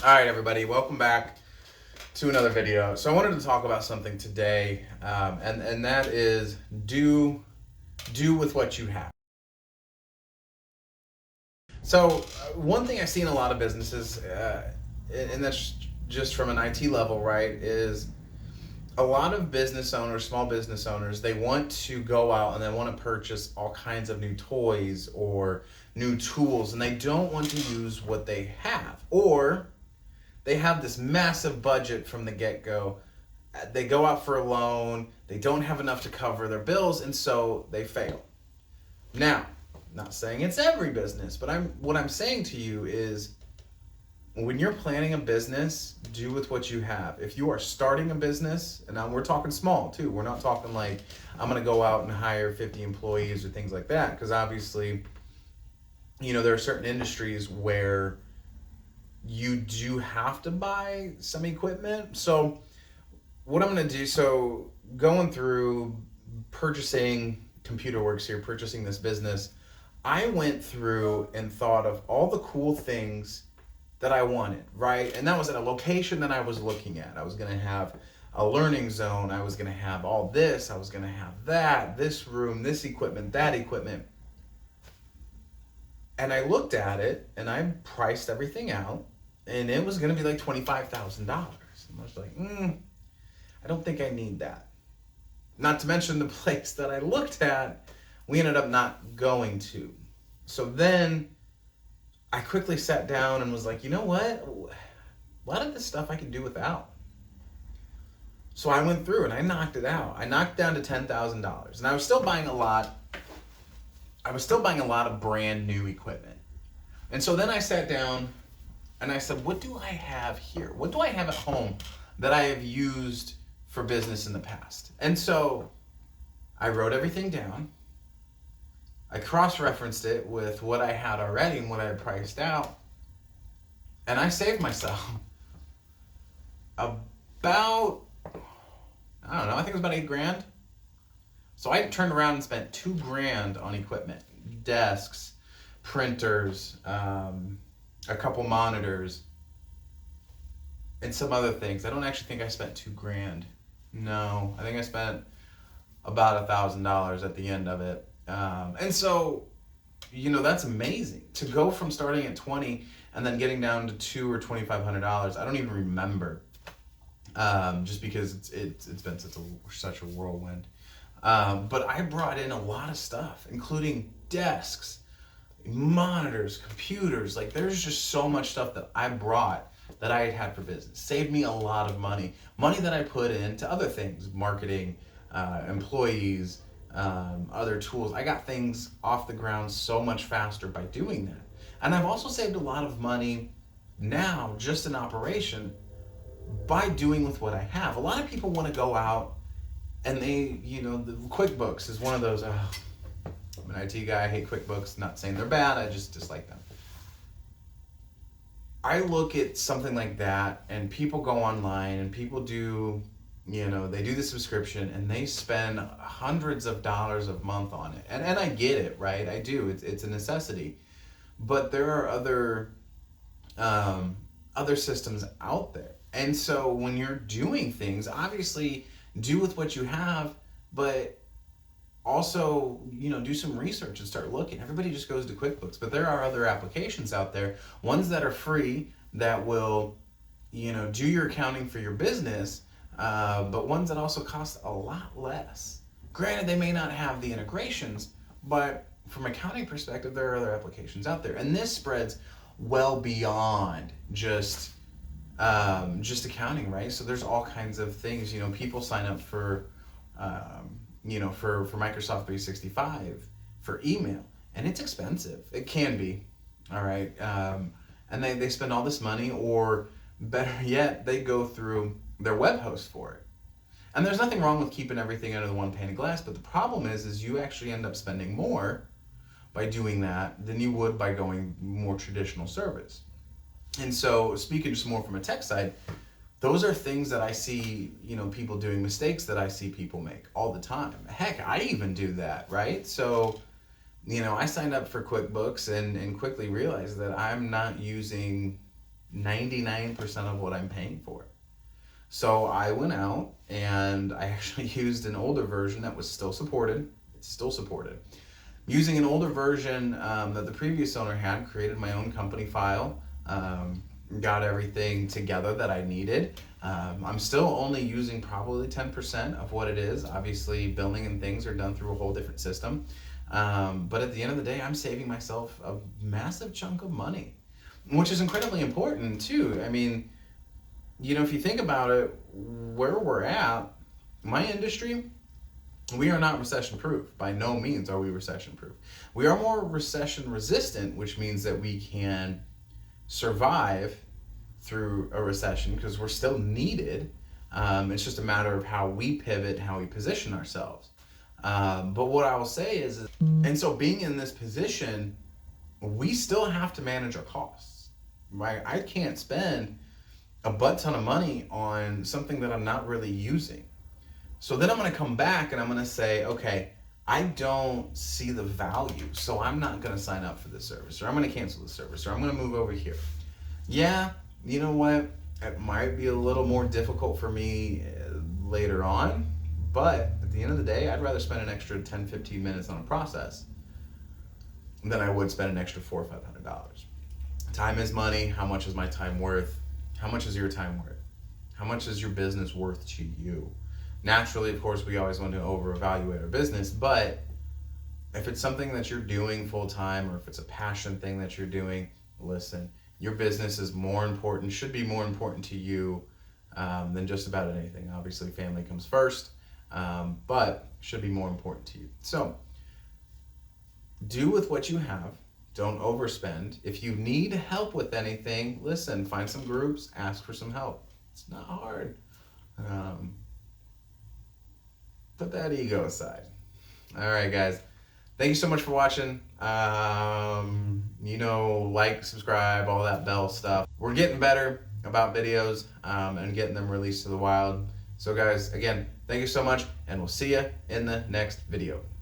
All right, everybody, welcome back to another video. So I wanted to talk about something today, and that is do with what you have. So one thing I see in a lot of businesses, and that's just from an IT level, right, is a lot of business owners, small business owners, they want to go out and they want to purchase all kinds of new toys or new tools, and they don't want to use what they have, or they have this massive budget from the get-go. They go out for a loan, they don't have enough to cover their bills, and so they fail. Now, not saying it's every business, but what I'm saying to you is when you're planning a business, do with what you have. If you are starting a business, and now we're talking small too, we're not talking like I'm going to go out and hire 50 employees or things like that, because obviously, there are certain industries where you do have to buy some equipment. So what I'm going to do, so going through purchasing ComputerWorks here, purchasing this business, I went through and thought of all the cool things that I wanted, right? And that was at a location that I was looking at. I was going to have a learning zone. I was going to have all this. I was going to have that, this room, this equipment, that equipment. And I looked at it and I priced everything out, and it was going to be like $25,000. I was like, I don't think I need that. Not to mention the place that I looked at, we ended up not going to. So then I quickly sat down and was like, you know what? A lot of this stuff I can do without. So I went through and I knocked it out. I knocked down to $10,000. And I was still buying a lot. I was still buying a lot of brand new equipment. And so then I sat down and I said, what do I have here? What do I have at home that I have used for business in the past? And so I wrote everything down. I cross-referenced it with what I had already and what I had priced out. And I saved myself about, I don't know, I think it was about $8,000. So I turned around and spent $2,000 on equipment, desks, printers, a couple monitors, and some other things. I don't actually think I spent $2,000. No, I think I spent about $1,000 at the end of it. And so, that's amazing to go from starting at 20 and then getting down to $2,000 or $2,500. I don't even remember, just because it's been such a whirlwind. But I brought in a lot of stuff, including desks, monitors, computers. Like, there's just so much stuff that I brought that I had for business. Saved me a lot of money that I put into other things, marketing, employees, other tools. I got things off the ground so much faster by doing that. And I've also saved a lot of money now just in operation by doing with what I have. A lot of people want to go out and the QuickBooks is one of those, I'm an IT guy, I hate QuickBooks, not saying they're bad, I just dislike them. I look at something like that and people go online and people do, they do the subscription and they spend hundreds of dollars a month on it. And I get it, right? I do. It's a necessity. But there are other systems out there. And so when you're doing things, obviously do with what you have, but also, do some research and start looking. Everybody just goes to QuickBooks, but there are other applications out there, ones that are free that will, do your accounting for your business, but ones that also cost a lot less. Granted, they may not have the integrations, but from an accounting perspective, there are other applications out there. And this spreads well beyond just accounting, right? So there's all kinds of things. People sign up for Microsoft 365 for email, and it's expensive. It can be, all right. And they spend all this money, or better yet, they go through their web host for it. And there's nothing wrong with keeping everything under the one pane of glass, but the problem is you actually end up spending more by doing that than you would by going more traditional service. And so, speaking just more from a tech side, those are things that I see, people doing, mistakes that I see people make all the time. Heck, I even do that, right? So, I signed up for QuickBooks and quickly realized that I'm not using 99% of what I'm paying for. So I went out and I actually used an older version that was still supported. It's still supported. Using an older version that the previous owner had, created my own company file, got everything together that I needed. I'm still only using probably 10% of what it is. Obviously, billing and things are done through a whole different system. But at the end of the day, I'm saving myself a massive chunk of money, which is incredibly important too. I mean, if you think about it, where we're at, my industry, we are not recession proof. By no means are we recession proof. We are more recession resistant, which means that we can survive through a recession because we're still needed. It's just a matter of how we pivot, how we position ourselves. But what I will say is, and so being in this position, we still have to manage our costs, right? I can't spend a butt ton of money on something that I'm not really using. So then I'm going to come back and I'm going to say, okay, I don't see the value, so I'm not going to sign up for this service, or I'm going to cancel the service, or I'm going to move over here. Yeah, you know what? It might be a little more difficult for me later on, but at the end of the day, I'd rather spend an extra 10, 15 minutes on a process than I would spend an extra $400 or $500. Time is money. How much is my time worth? How much is your time worth? How much is your business worth to you? Naturally, of course, we always want to over-evaluate our business, but if it's something that you're doing full-time, or if it's a passion thing that you're doing, listen, your business is more important, should be more important to you than just about anything. Obviously, family comes first, but should be more important to you. So, do with what you have. Don't overspend. If you need help with anything, listen, find some groups, ask for some help. It's not hard. Put that ego aside. All right, guys. Thank you so much for watching. Like, subscribe, all that bell stuff. We're getting better about videos and getting them released to the wild. So guys, again, thank you so much, and we'll see you in the next video.